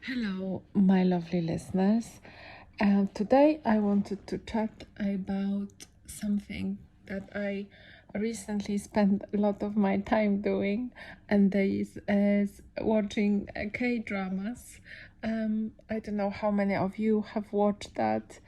Hello, my lovely listeners. Today I wanted to chat about something that I recently spent a lot of my time doing, and this is watching K-dramas. I don't know how many of you have watched that,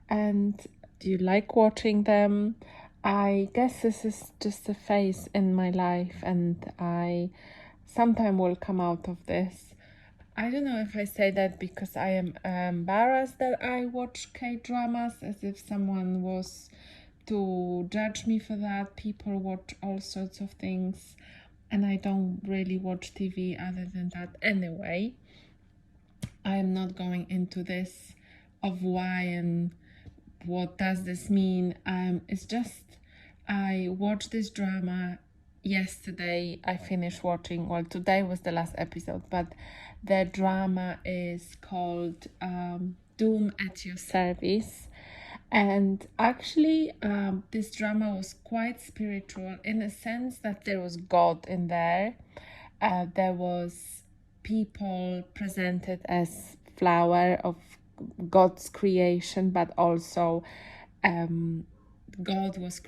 and do you like watching them? I guess this is just a phase in my life, and I sometime will come out of this. I don't know if I say that because I am embarrassed that I watch K-dramas, as if someone was to judge me for that. People watch all sorts of things, and I don't really watch TV other than that anyway. I am not going into this of why and what does this mean. It's just I watched this drama yesterday. I finished watching, well, today was the last episode, but the drama is called Doom at Your Service. And actually, this drama was quite spiritual in a sense that there was God in there. There was people presented as flower of God's creation, but also God was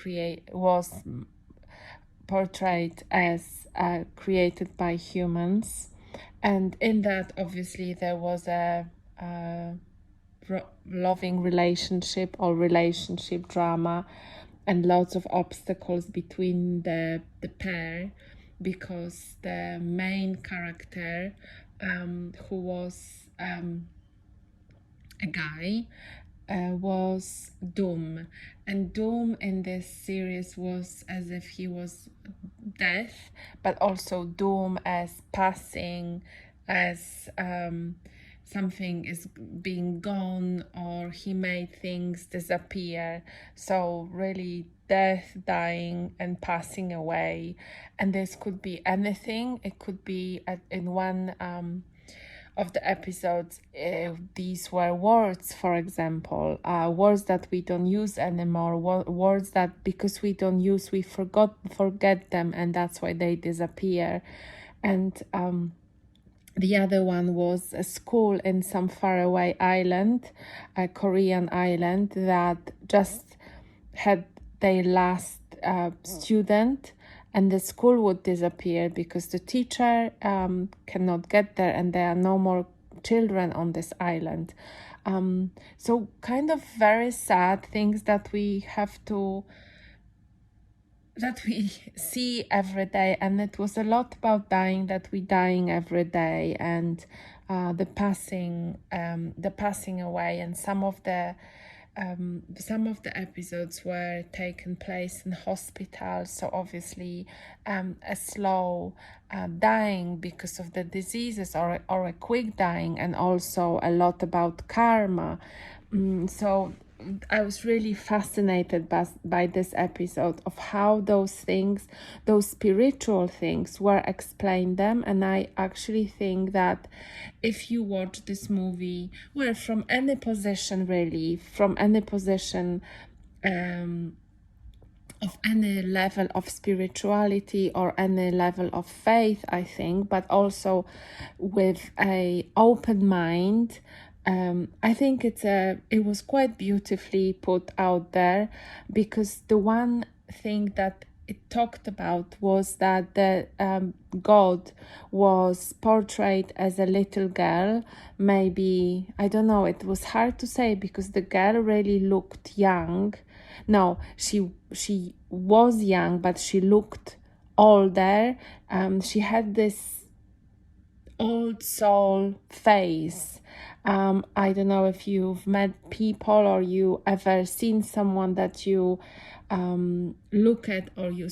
portrayed as created by humans, and in that obviously there was a loving relationship or relationship drama, and lots of obstacles between the pair, because the main character, who was a guy, was Doom. And Doom in this series was as if he was death, but also Doom as passing, as something is being gone, or he made things disappear. So really death, dying, and passing away. And this could be anything. It could be in one of the episodes, these were words, for example, words that we don't use anymore, words that because we don't use, we forget them, and that's why they disappear. And the other one was a school in some faraway island, a Korean island, that just had their last student, and the school would disappear because the teacher cannot get there, and there are no more children on this island. So kind of very sad things that we see every day, and it was a lot about dying, that we dying every day, and the passing away. And some of the episodes were taken place in hospitals, so obviously a slow dying because of the diseases, or a quick dying, and also a lot about karma. So I was really fascinated by this episode of how those things, those spiritual things, were explained them. And I actually think that if you watch this movie, well, from any position, really, from any position, of any level of spirituality or any level of faith, I think, but also with a open mind, I think it was quite beautifully put out there, because the one thing that it talked about was that the God was portrayed as a little girl. Maybe, I don't know, it was hard to say because the girl really looked young. No, she was young, but she looked older. She had this old soul face. I don't know if you've met people or you ever seen someone that you look at or you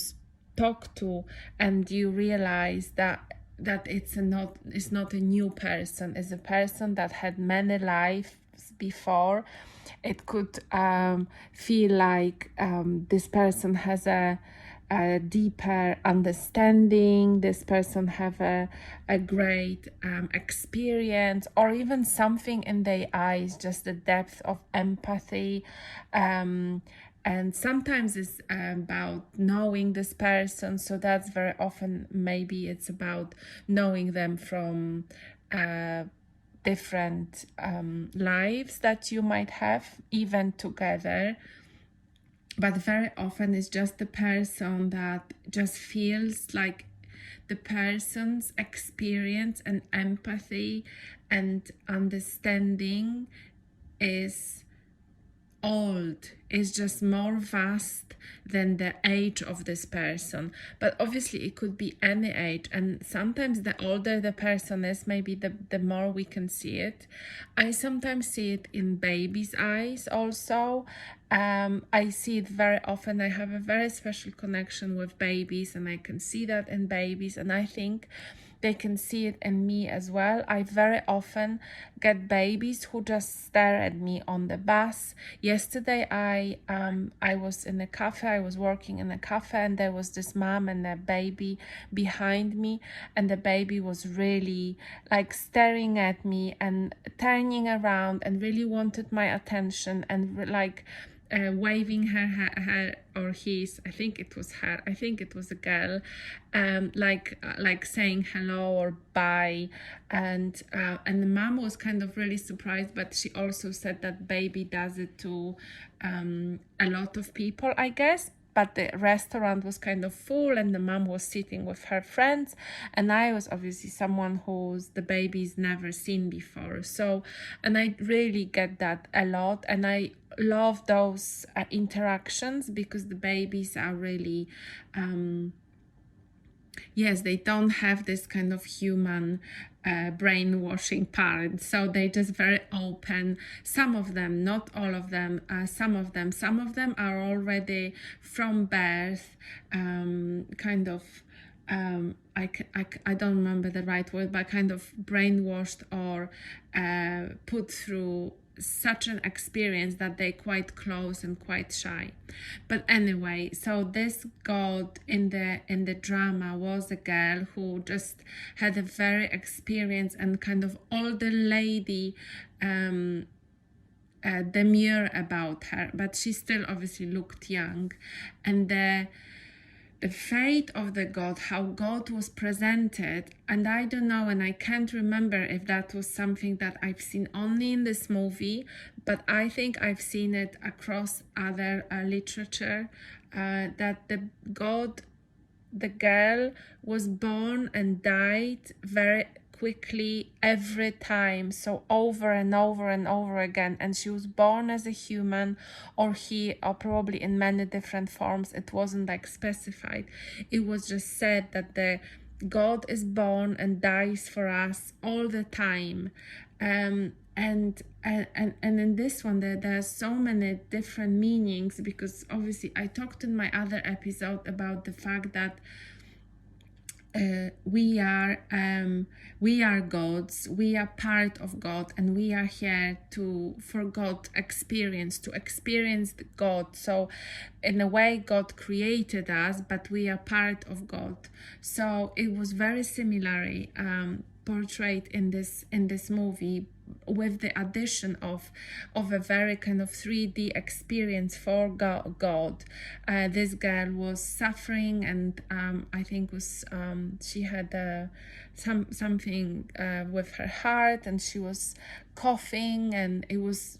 talk to, and you realize that it's not a new person. It's a person that had many lives before. It could feel like this person has a deeper understanding, this person have a great experience, or even something in their eyes, just the depth of empathy. And sometimes it's about knowing this person, so that's very often, maybe it's about knowing them from different lives that you might have even together, but very often it's just the person that just feels like the person's experience and empathy and understanding is old, is just more vast than the age of this person. But obviously it could be any age, and sometimes the older the person is, maybe the more we can see it. I sometimes see it in babies' eyes also. I see it very often. I have a very special connection with babies, and I can see that in babies, and I think they can see it in me as well. I very often get babies who just stare at me on the bus. Yesterday I was in a cafe. I was working in a cafe, and there was this mom and a baby behind me, and the baby was really like staring at me and turning around and really wanted my attention, and like waving her or his, I think it was her, I think it was a girl, like saying hello or bye, and the mom was kind of really surprised, but she also said that baby does it to a lot of people, I guess. But the restaurant was kind of full, and the mom was sitting with her friends, and I was obviously someone who's the baby's never seen before. So, and I really get that a lot, and I love those interactions, because the babies are really yes, they don't have this kind of human brainwashing part, so they just very open. Some of them, not all of them, some of them are already from birth kind of I don't remember the right word, but kind of brainwashed or put through such an experience that they're quite close and quite shy. But anyway, so this god in the drama was a girl who just had a very experienced and kind of older lady demure about her, but she still obviously looked young. And the fate of the god, how God was presented, and I don't know, and I can't remember if that was something that I've seen only in this movie, but I think I've seen it across other literature, that the god, the girl was born and died very quickly every time, so over and over and over again, and she was born as a human, or he, or probably in many different forms. It wasn't like specified. It was just said that the God is born and dies for us all the time. And in this one there are so many different meanings, because obviously I talked in my other episode about the fact that we are gods, we are part of God, and we are here for God experience, to experience God. So in a way God created us, but we are part of God. So it was very similarly portrayed in this movie, with the addition of a very kind of 3D experience for God. This girl was suffering, and I think was she had something with her heart, and she was coughing, and it was,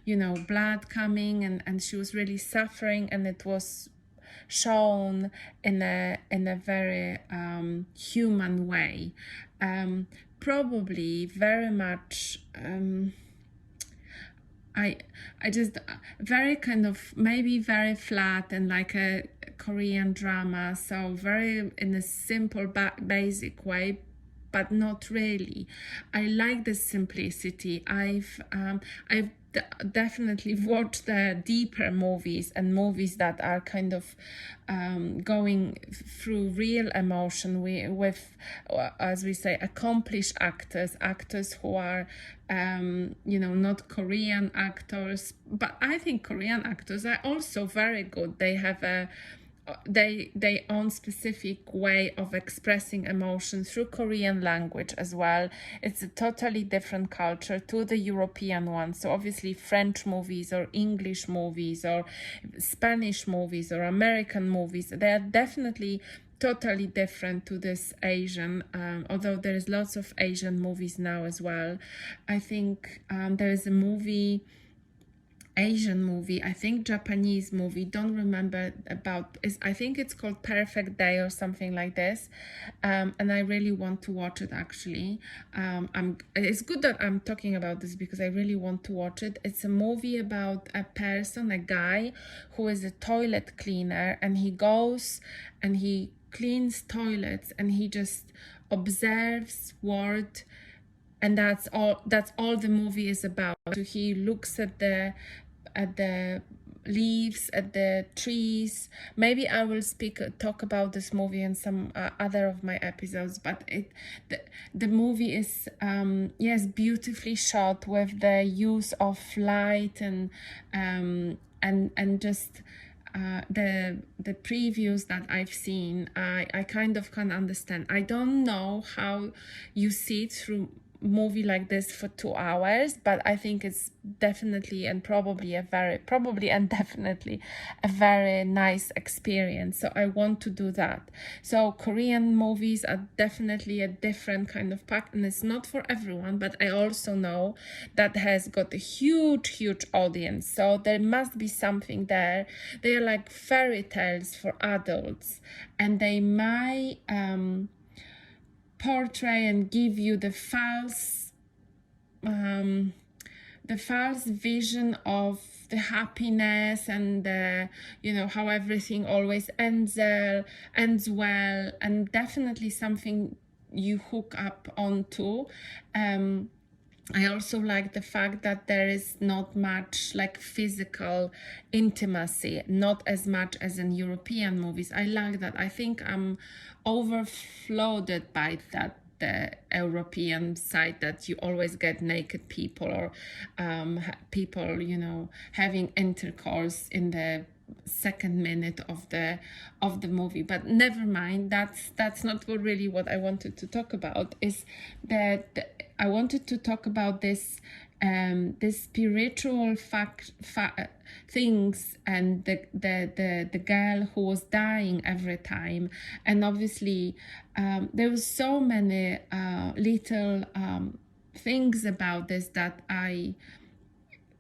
you know, blood coming, and she was really suffering, and it was shown in a very human way. Probably very much I just very kind of maybe very flat and like a Korean drama, so very in a simple basic way, but not really. I like the simplicity. I've definitely watched the deeper movies, and movies that are kind of going through real emotion with as we say, accomplished actors who are you know, not Korean actors. But I think Korean actors are also very good. They have they own specific way of expressing emotion through Korean language as well. It's a totally different culture to the European one. So obviously French movies or English movies or Spanish movies or American movies, they are definitely totally different to this Asian, although there is lots of Asian movies now as well. I think there is a Asian movie, I think Japanese movie, don't remember about, I think it's called Perfect Day or something like this, and I really want to watch it actually. It's good that I'm talking about this because I really want to watch it. It's a movie about a guy who is a toilet cleaner, and he goes and he cleans toilets and he just observes world, and that's all the movie is about. So he looks at the leaves, at the trees. Maybe I will talk about this movie in some other of my episodes, but the movie is yes, beautifully shot with the use of light and just the previews that I've seen, I kind of can understand. I don't know how you see it through movie like this for 2 hours, but I think it's definitely and definitely a very nice experience. So I want to do that. So Korean movies are definitely a different kind of pack, and it's not for everyone, but I also know that has got a huge audience, so there must be something there. They are like fairy tales for adults, and they might portray and give you the false vision of the happiness and the, how everything always ends well, and definitely something you hook up onto. I also like the fact that there is not much like physical intimacy, not as much as in European movies. I like that. I think I'm overflooded by that, the European side, that you always get naked people or people, having intercourse in the second minute of the movie. But never mind, that's not really what I wanted to talk about. Is that I wanted to talk about this spiritual things, and the girl who was dying every time. And obviously there was so many little things about this that I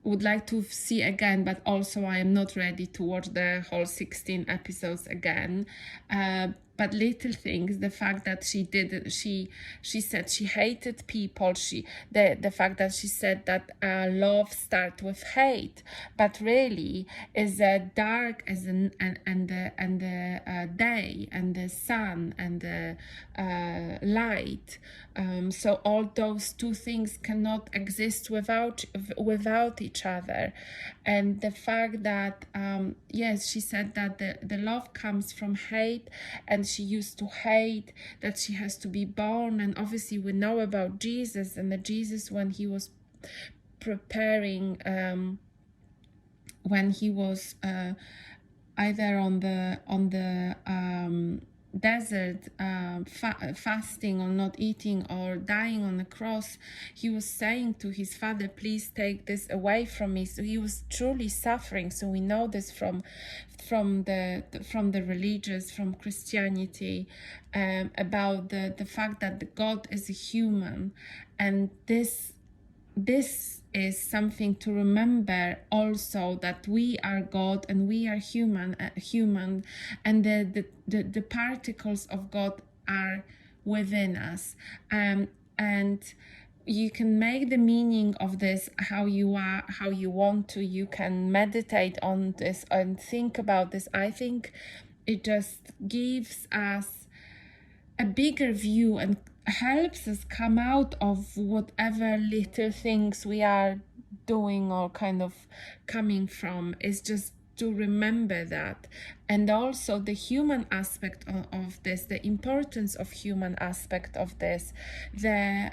would like to see again, but also I am not ready to watch the whole 16 episodes again. But little things, the fact that she said she hated people, the fact that she said that love starts with hate, but really is dark as the day and the sun and the light. So all those two things cannot exist without each other. And the fact that yes, she said that the love comes from hate, and she used to hate that she has to be born. And obviously we know about Jesus, and the Jesus when he was preparing, when he was either on the desert, fasting or not eating or dying on the cross, he was saying to his father, please take this away from me. So he was truly suffering. So we know this from the religious, from Christianity, about the fact that God is a human. And this is something to remember also, that we are God and we are human, and the particles of God are within us. And you can make the meaning of this how you want to. You can meditate on this and think about this. I think it just gives us a bigger view and helps us come out of whatever little things we are doing or kind of coming from. Is just to remember that. And also the human aspect of this, the importance of human aspect of this, the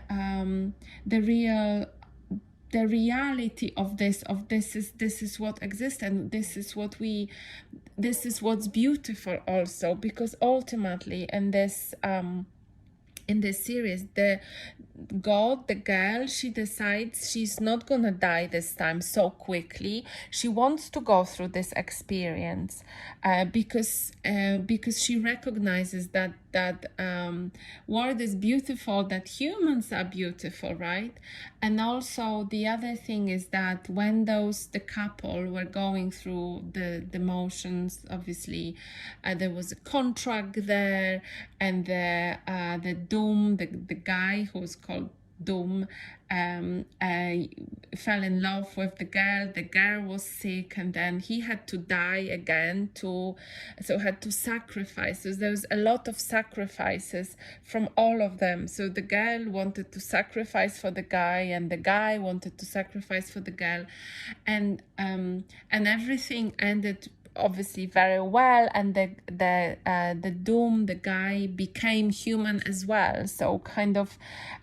reality of this is what exists, and this is what's beautiful also, because ultimately in this series, God, the girl, she decides she's not gonna die this time so quickly. She wants to go through this experience because she recognizes that world is beautiful, that humans are beautiful, right? And also the other thing is that when the couple were going through the motions, obviously there was a contract there, and the Doom, the guy who's called Doom, fell in love with the girl. The girl was sick, and then he had to die again so had to sacrifice. So there was a lot of sacrifices from all of them. So the girl wanted to sacrifice for the guy, and the guy wanted to sacrifice for the girl, and everything ended obviously very well, and the Doom, the guy, became human as well. So kind of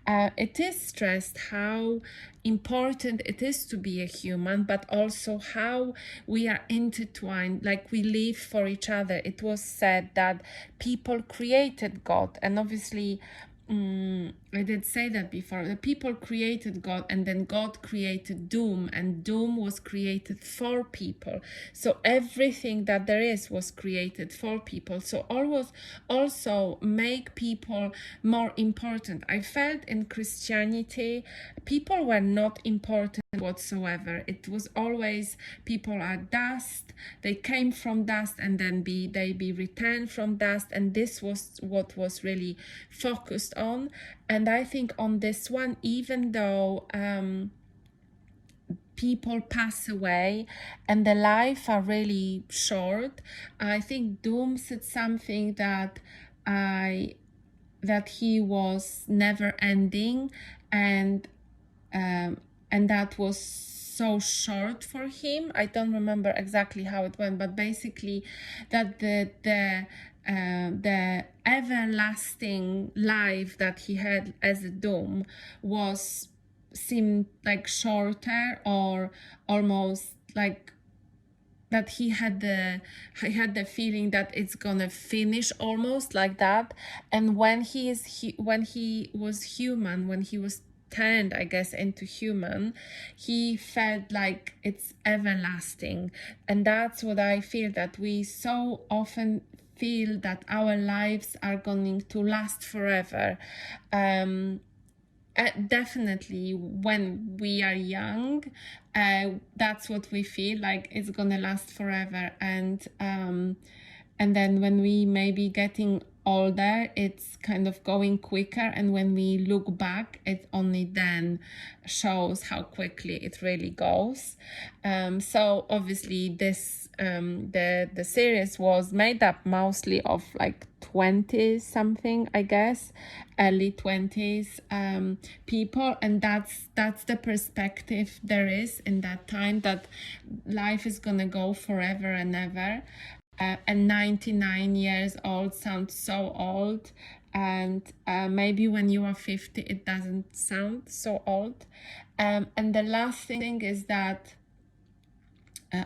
it is stressed how important it is to be a human, but also how we are intertwined, like we live for each other. It was said that people created God, and obviously I did say that before. The people created God, and then God created Doom, and Doom was created for people. So everything that there is was created for people. So always also make people more important. I felt in Christianity, people were not important whatsoever. It was always people are dust, they came from dust, and then they be returned from dust, and this was what was really focused on. And I think on this one, even though people pass away and the life are really short, I think Doom said something that he was never ending, and that was so short for him. I don't remember exactly how it went, but basically that the everlasting life that he had as a Doom seemed like shorter, or almost like that he had the feeling that it's gonna finish almost like that. And when he was human, when he was turned, I guess, into human, he felt like it's everlasting. And that's what I feel, that we so often feel that our lives are going to last forever. Definitely when we are young, that's what we feel like, it's gonna last forever. And then when we may be getting older, it's kind of going quicker, and when we look back, it only then shows how quickly it really goes. So obviously this the series was made up mostly of like 20 something, I guess, early 20s people, and that's the perspective there is in that time, that life is gonna go forever and ever. And 99 years old sounds so old, and maybe when you are 50 it doesn't sound so old. And the last thing is that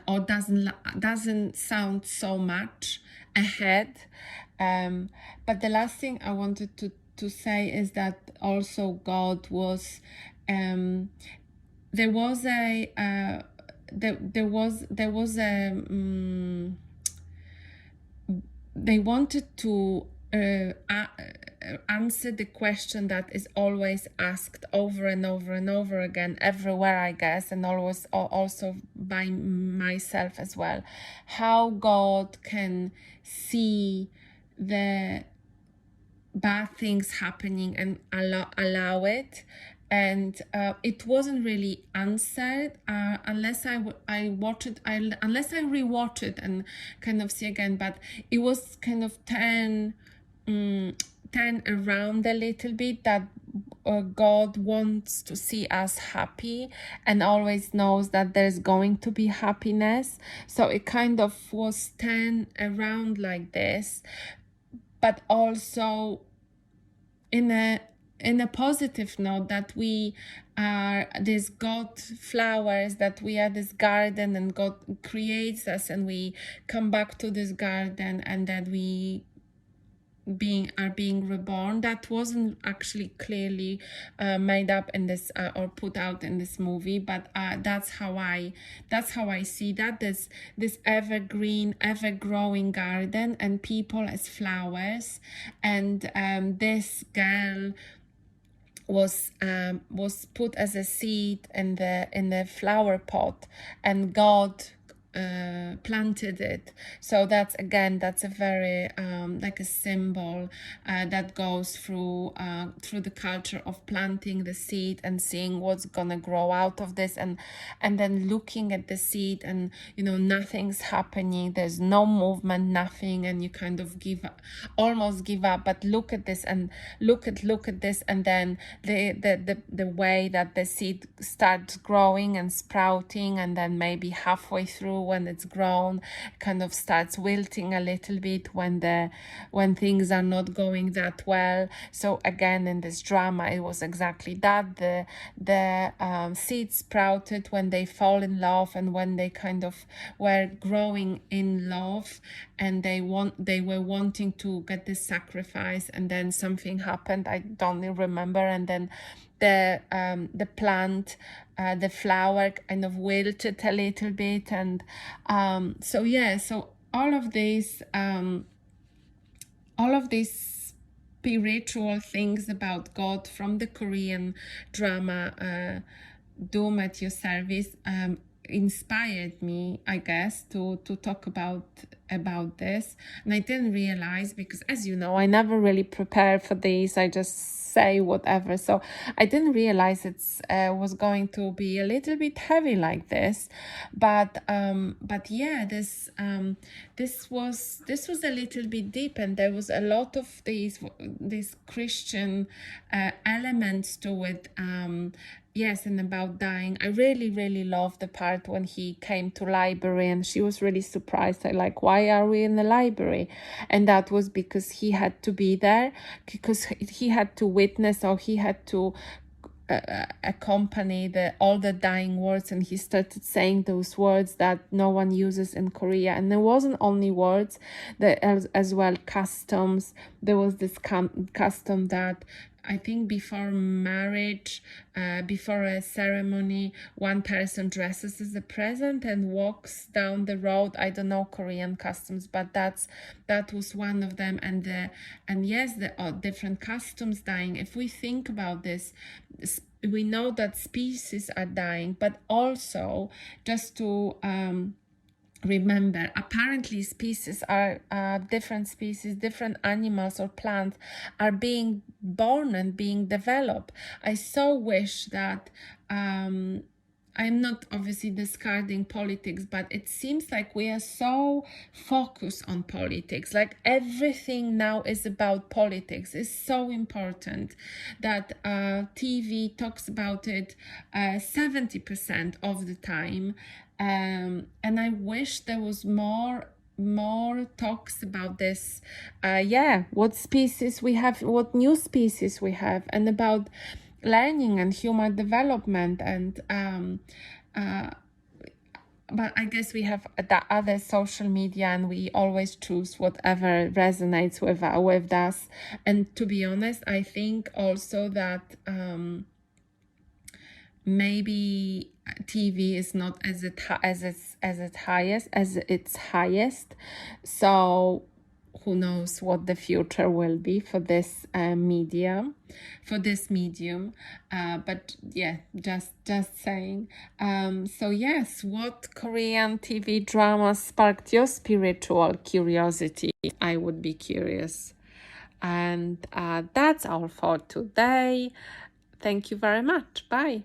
or doesn't sound so much ahead. But the last thing I wanted to say is that also God was there was a they wanted to answer the question that is always asked over and over and over again everywhere, I guess, and always also by myself as well, how God can see the bad things happening and allow it. And it wasn't really answered unless I watch it, unless I rewatch it and kind of see again. But it was kind of turn around a little bit, that God wants to see us happy and always knows that there's going to be happiness. So it kind of was turned around like this, but also in a positive note, that we are these God flowers, that we are this garden, and God creates us, and we come back to this garden, and that we being reborn. That wasn't actually clearly made up in this or put out in this movie, but that's how I see that. This evergreen, ever growing garden, and people as flowers, and this girl was put as a seed in the flower pot, and God planted it. So that's a very like a symbol that goes through the culture of planting the seed and seeing what's gonna grow out of this, and then looking at the seed, and nothing's happening, there's no movement, nothing, and you kind of almost give up. But look at this, and look at this, and then the way that the seed starts growing and sprouting, and then maybe halfway through, when it's grown, kind of starts wilting a little bit when things are not going that well. So again, in this drama, it was exactly that. The seeds sprouted when they fall in love, and when they kind of were growing in love, and they were wanting to get this sacrifice, and then something happened, I don't remember, and then the plant, the flower kind of wilted a little bit, and so all of these spiritual things about God from the Korean drama Doom at Your Service inspired me, I guess, to talk about this. And I didn't realize, because as you know, I never really prepare for this, I just say whatever, so I didn't realize it's was going to be a little bit heavy like this, but yeah, this was a little bit deep, and there was a lot of these Christian elements to it. Yes, and about dying. I really, really loved the part when he came to library, and she was really surprised. Like, why are we in the library? And that was because he had to be there, because he had to witness, or he had to accompany all the dying words, and he started saying those words that no one uses in Korea. And there wasn't only words, there as well customs. There was this custom that I think before marriage, before a ceremony, one person dresses as a present and walks down the road. I don't know Korean customs, but that was one of them. And yes, there are different customs dying. If we think about this, we know that species are dying, but also just to remember, apparently species are different animals or plants are being born and being developed. I so wish that I'm not obviously discarding politics, but it seems like we are so focused on politics. Like everything now is about politics. It's so important that TV talks about it 70% of the time. And I wish there was more talks about this. What species we have, what new species we have, and about learning and human development, and but I guess we have the other social media, and we always choose whatever resonates with us. And to be honest, I think also that maybe TV is not as its highest, so who knows what the future will be for this medium, but yeah, just saying. So yes, what Korean TV drama sparked your spiritual curiosity? I would be curious. And that's all for today. Thank you very much. Bye.